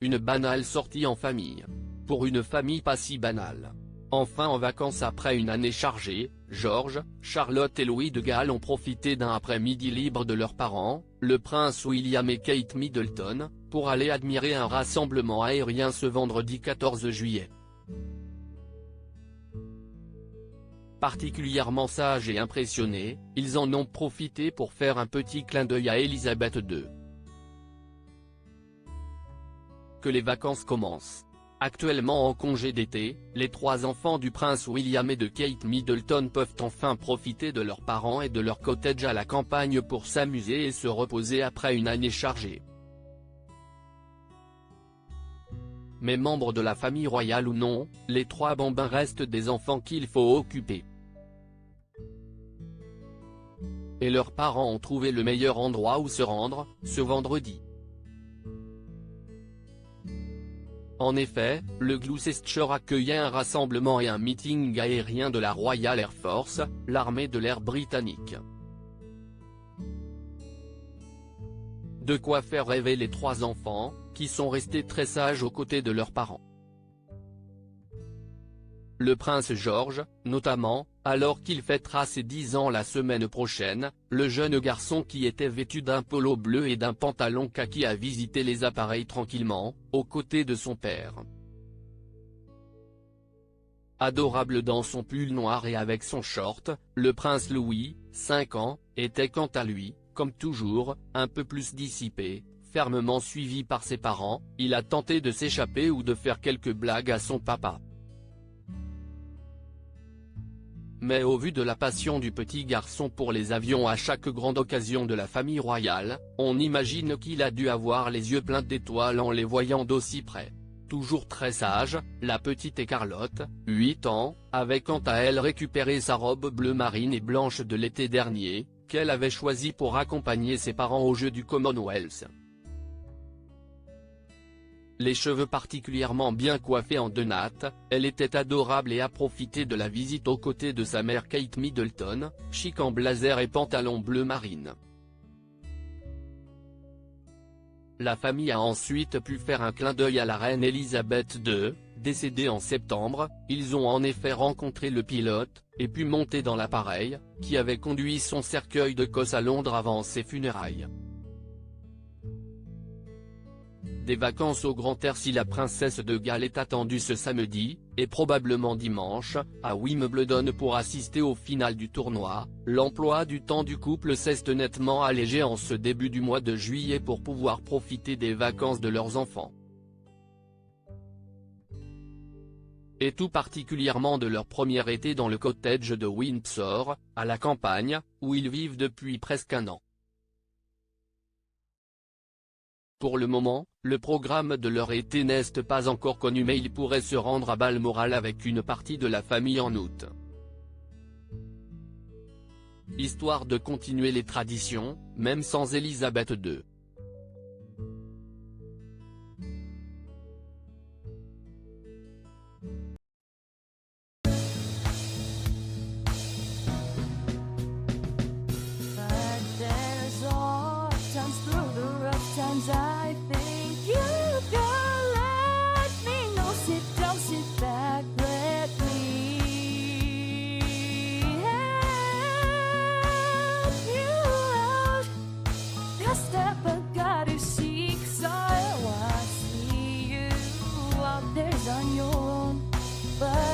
une banale sortie en famille. Pour une famille pas si banale. Enfin en vacances après une année chargée, George, Charlotte et Louis de Galles ont profité d'un après-midi libre de leurs parents, le prince William et Kate Middleton, pour aller admirer un rassemblement aérien ce vendredi 14 juillet. Particulièrement sages et impressionnés, ils en ont profité pour faire un petit clin d'œil à Elisabeth II. Que les vacances commencent. Actuellement en congé d'été, les 3 enfants du prince William et de Kate Middleton peuvent enfin profiter de leurs parents et de leur cottage à la campagne pour s'amuser et se reposer après une année chargée. Mais membres de la famille royale ou non, les 3 bambins restent des enfants qu'il faut occuper. Et leurs parents ont trouvé le meilleur endroit où se rendre, ce vendredi. En effet, le Gloucester accueillait un rassemblement et un meeting aérien de la Royal Air Force, l'armée de l'air britannique. De quoi faire rêver les 3 enfants, qui sont restés très sages aux côtés de leurs parents. Le prince George, notamment, alors qu'il fêtera ses 10 ans la semaine prochaine, le jeune garçon qui était vêtu d'un polo bleu et d'un pantalon kaki a visité les appareils tranquillement, aux côtés de son père. Adorable dans son pull noir et avec son short, le prince Louis, 5 ans, était quant à lui, comme toujours, un peu plus dissipé, fermement suivi par ses parents. Il a tenté de s'échapper ou de faire quelques blagues à son papa. Mais au vu de la passion du petit garçon pour les avions à chaque grande occasion de la famille royale, on imagine qu'il a dû avoir les yeux pleins d'étoiles en les voyant d'aussi près. Toujours très sage, la petite Écarlotte, 8 ans, avait quant à elle récupéré sa robe bleu marine et blanche de l'été dernier, qu'elle avait choisie pour accompagner ses parents aux Jeux du Commonwealth. Les cheveux particulièrement bien coiffés en 2 nattes, elle était adorable et a profité de la visite aux côtés de sa mère Kate Middleton, chic en blazer et pantalon bleu marine. La famille a ensuite pu faire un clin d'œil à la reine Elisabeth II, décédée en septembre. Ils ont en effet rencontré le pilote, et pu monter dans l'appareil, qui avait conduit son cercueil de Cosse à Londres avant ses funérailles. Des vacances au grand air si la princesse de Galles est attendue ce samedi, et probablement dimanche, à Wimbledon pour assister au final du tournoi. L'emploi du temps du couple s'est nettement allégé en ce début du mois de juillet pour pouvoir profiter des vacances de leurs enfants. Et tout particulièrement de leur premier été dans le cottage de Windsor, à la campagne, où ils vivent depuis presque un an. Pour le moment, le programme de leur été n'est pas encore connu mais ils pourraient se rendre à Balmoral avec une partie de la famille en août. Histoire de continuer les traditions, même sans Elisabeth II. I think you can let me know. Sit down, sit back, let me help you out. The step I gotta seek, so I see you out there on your own, but